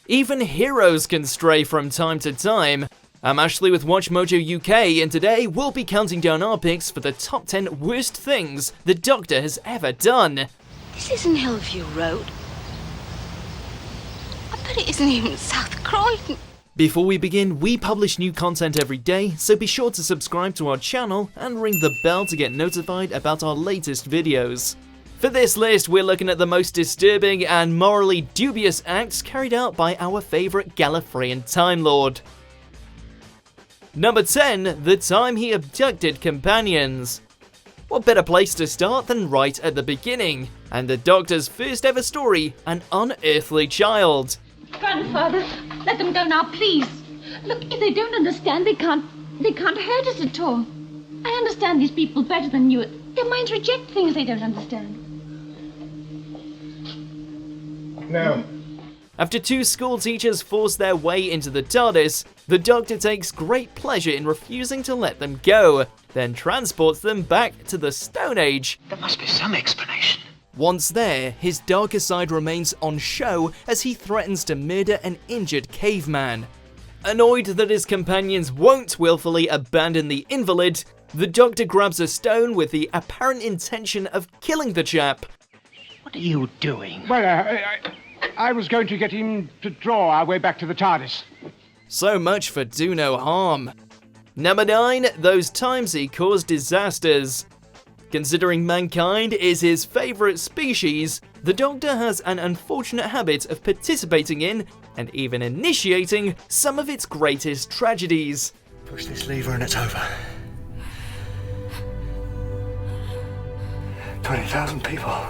Even heroes can stray from time to time. I'm Ashley with WatchMojo UK, and today we'll be counting down our picks for the top 10 worst things the Doctor has ever done. This isn't Hillview Road. I bet it isn't even South Croydon. Before we begin, we publish new content every day, so be sure to subscribe to our channel and ring the bell to get notified about our latest videos. For this list, we're looking at the most disturbing and morally dubious acts carried out by our favourite Gallifreyan Time Lord. Number 10. The time he abducted companions. What better place to start than right at the beginning, and the Doctor's first ever story, An Unearthly Child. Grandfather, let them go now, please. Look, if they don't understand, they can't hurt us at all. I understand these people better than you. Their minds reject things they don't understand. No. After two school teachers force their way into the Tardis, the Doctor takes great pleasure in refusing to let them go, then transports them back to the Stone Age. There must be some explanation. Once there, his darker side remains on show as he threatens to murder an injured caveman. Annoyed that his companions won't willfully abandon the invalid, the Doctor grabs a stone with the apparent intention of killing the chap. What are you doing? Well, I was going to get him to draw our way back to the Tardis. So much for do no harm. Number 9. Those times he caused disasters. Considering mankind is his favourite species, the Doctor has an unfortunate habit of participating in, and even initiating, some of its greatest tragedies. Push this lever and it's over. 20,000 people.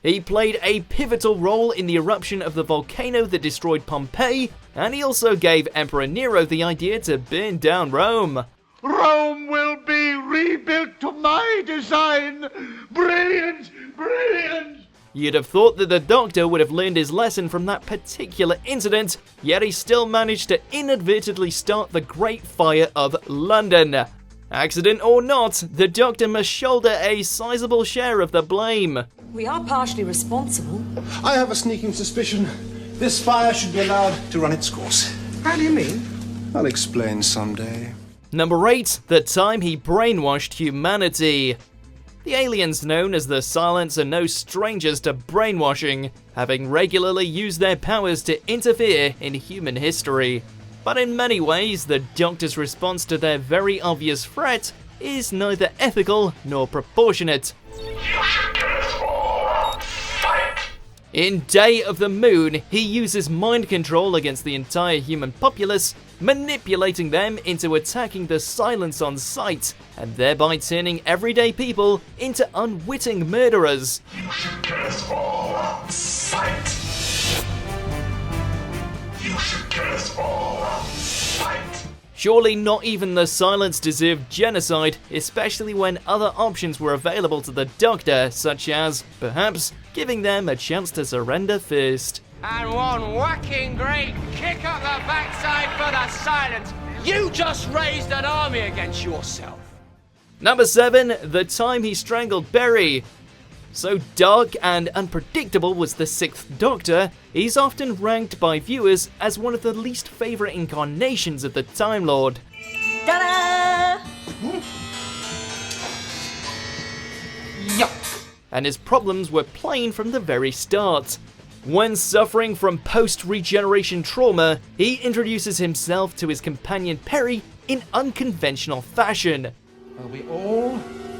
He played a pivotal role in the eruption of the volcano that destroyed Pompeii, and he also gave Emperor Nero the idea to burn down Rome. Rome will be rebuilt to my design. Brilliant, brilliant. You'd have thought that the Doctor would have learned his lesson from that particular incident, yet he still managed to inadvertently start the Great Fire of London. Accident or not, the Doctor must shoulder a sizable share of the blame. We are partially responsible. I have a sneaking suspicion this fire should be allowed to run its course. How do you mean? I'll explain someday. Number 8. The time he brainwashed humanity. The aliens known as the Silents are no strangers to brainwashing, having regularly used their powers to interfere in human history. But in many ways, the Doctor's response to their very obvious threat is neither ethical nor proportionate. In Day of the Moon, he uses mind control against the entire human populace, manipulating them into attacking the Silents on sight, and thereby turning everyday people into unwitting murderers. You should kill us all on sight. You should kill us all on sight. Surely not even the Silents deserved genocide, especially when other options were available to the Doctor, such as, perhaps, giving them a chance to surrender first. And one whacking great kick up the backside for the Silence. You just raised an army against yourself. Number 7. The time he strangled Peri. So dark and unpredictable was the 6th Doctor, he's often ranked by viewers as one of the least favourite incarnations of the Time Lord. Ta-da! Yuck! And his problems were plain from the very start. When suffering from post-regeneration trauma, he introduces himself to his companion Peri in unconventional fashion. Well, we all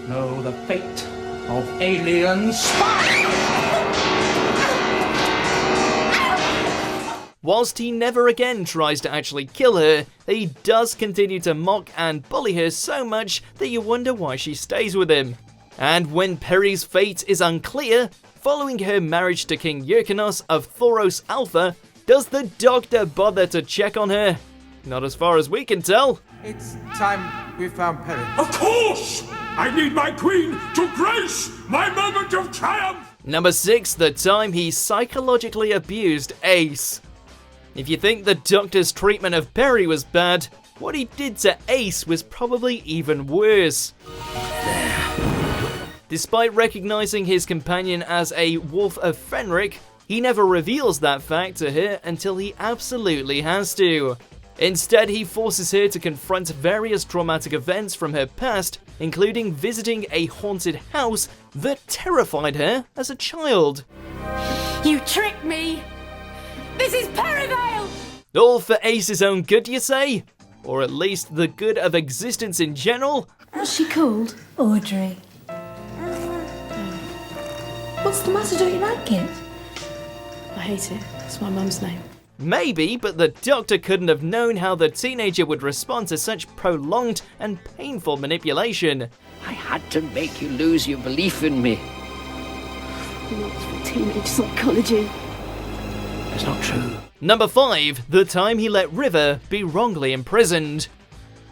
know the fate of alien spies! Whilst he never again tries to actually kill her, he does continue to mock and bully her so much that you wonder why she stays with him. And when Peri's fate is unclear, following her marriage to King Yrcanos of Thoros Alpha, does the Doctor bother to check on her? Not as far as we can tell. It's time we found Peri. Of course! I need my queen to grace my moment of triumph! Number 6. The time he psychologically abused Ace. If you think the Doctor's treatment of Peri was bad, what he did to Ace was probably even worse. Despite recognising his companion as a Wolf of Fenric, he never reveals that fact to her until he absolutely has to. Instead, he forces her to confront various traumatic events from her past, including visiting a haunted house that terrified her as a child. You tricked me! This is Perivale! All for Ace's own good, you say? Or at least the good of existence in general? What's she called? Audrey. What's the matter? Don't you like it? I hate it. It's my mum's name. Maybe, but the Doctor couldn't have known how the teenager would respond to such prolonged and painful manipulation. I had to make you lose your belief in me. Not for teenage psychology. It's not true. Number 5. The time he let River be wrongly imprisoned.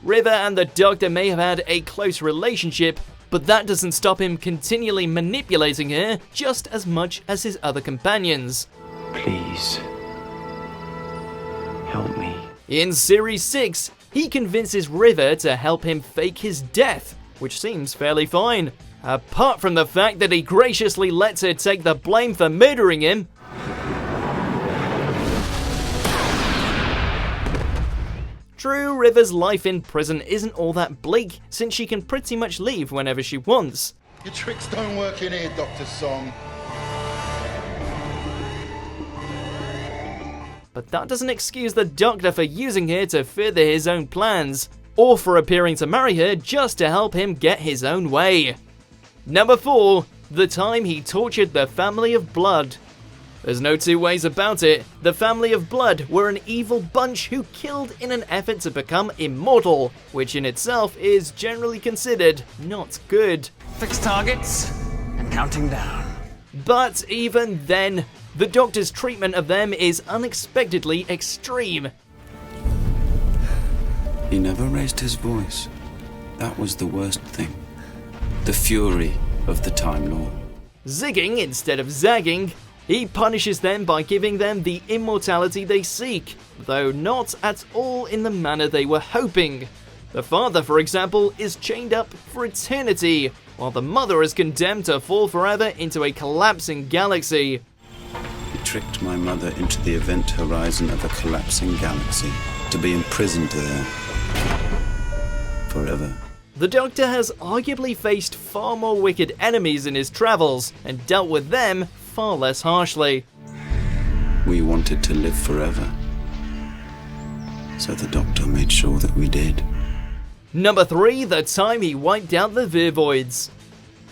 River and the Doctor may have had a close relationship, but that doesn't stop him continually manipulating her just as much as his other companions. Please. Help me. In Series 6, he convinces River to help him fake his death, which seems fairly fine. Apart from the fact that he graciously lets her take the blame for murdering him. True, River's life in prison isn't all that bleak, since she can pretty much leave whenever she wants. Your tricks don't work in here, Dr. Song. But that doesn't excuse the Doctor for using her to further his own plans, or for appearing to marry her just to help him get his own way. Number 4. The time he tortured the family of Blood. There's no two ways about it, the family of Blood were an evil bunch who killed in an effort to become immortal, which in itself is generally considered not good. Fixed targets and counting down. But even then, the Doctor's treatment of them is unexpectedly extreme. He never raised his voice. That was the worst thing. The fury of the Time Lord. Zigging instead of zagging, he punishes them by giving them the immortality they seek, though not at all in the manner they were hoping. The father, for example, is chained up for eternity, while the mother is condemned to fall forever into a collapsing galaxy. He tricked my mother into the event horizon of a collapsing galaxy, to be imprisoned there. Forever. The Doctor has arguably faced far more wicked enemies in his travels, and dealt with them far less harshly. We wanted to live forever, so the Doctor made sure that we did. Number 3. The time he wiped out the Vervoids.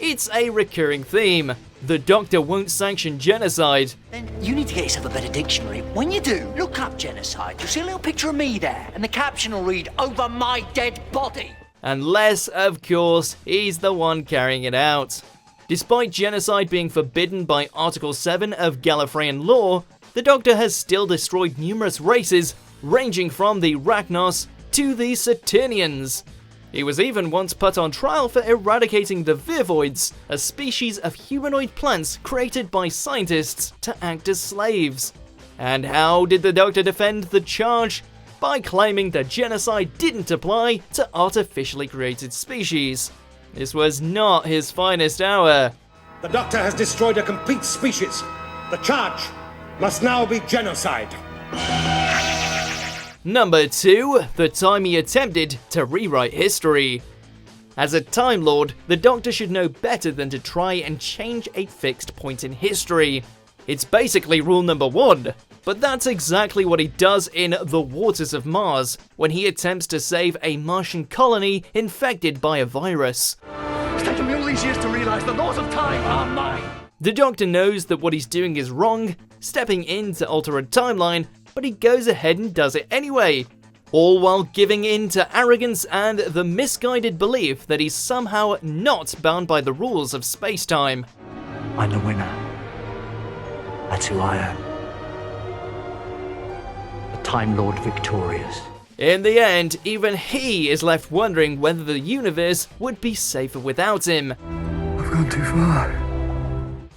It's a recurring theme. The Doctor won't sanction genocide. Then you need to get yourself a better dictionary. When you do, look up genocide. You'll see a little picture of me there, and the caption will read, "Over my dead body." Unless, of course, he's the one carrying it out. Despite genocide being forbidden by Article 7 of Gallifreyan law, the Doctor has still destroyed numerous races, ranging from the Ragnos to the Saturnians. He was even once put on trial for eradicating the Vervoids, a species of humanoid plants created by scientists to act as slaves. And how did the Doctor defend the charge? By claiming that genocide didn't apply to artificially created species. This was not his finest hour. The Doctor has destroyed a complete species. The charge must now be genocide. Number 2. The time he attempted to rewrite history. As a Time Lord, the Doctor should know better than to try and change a fixed point in history. It's basically rule number 1. But that's exactly what he does in The Waters of Mars, when he attempts to save a Martian colony infected by a virus. It's taken me all these years to realise the laws of time are mine. The Doctor knows that what he's doing is wrong, stepping in to alter a timeline, but he goes ahead and does it anyway. All while giving in to arrogance and the misguided belief that he's somehow not bound by the rules of space-time. I'm the winner. That's who I am. The Time Lord victorious. In the end, even he is left wondering whether the universe would be safer without him. I've gone too far.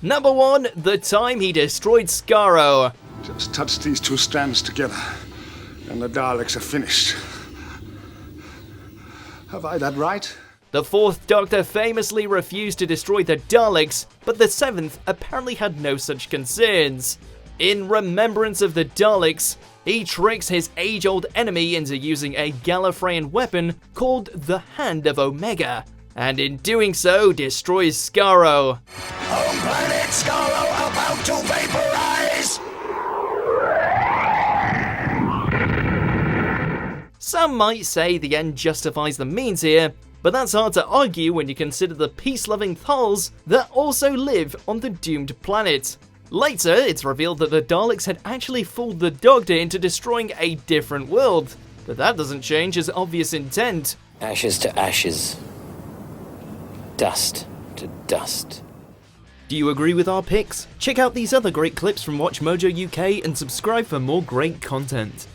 Number 1. The time he destroyed Skaro. Just touch these two strands together, and the Daleks are finished. Have I that right? The 4th Doctor famously refused to destroy the Daleks, but the 7th apparently had no such concerns. In remembrance of the Daleks, he tricks his age-old enemy into using a Gallifreyan weapon called the Hand of Omega, and in doing so destroys Skaro. Home planet Skaro about to vaporize! Some might say the end justifies the means here, but that's hard to argue when you consider the peace-loving Thals that also live on the doomed planet. Later, it's revealed that the Daleks had actually fooled the Doctor into destroying a different world, but that doesn't change his obvious intent. Ashes to ashes. Dust to dust. Do you agree with our picks? Check out these other great clips from WatchMojo UK and subscribe for more great content.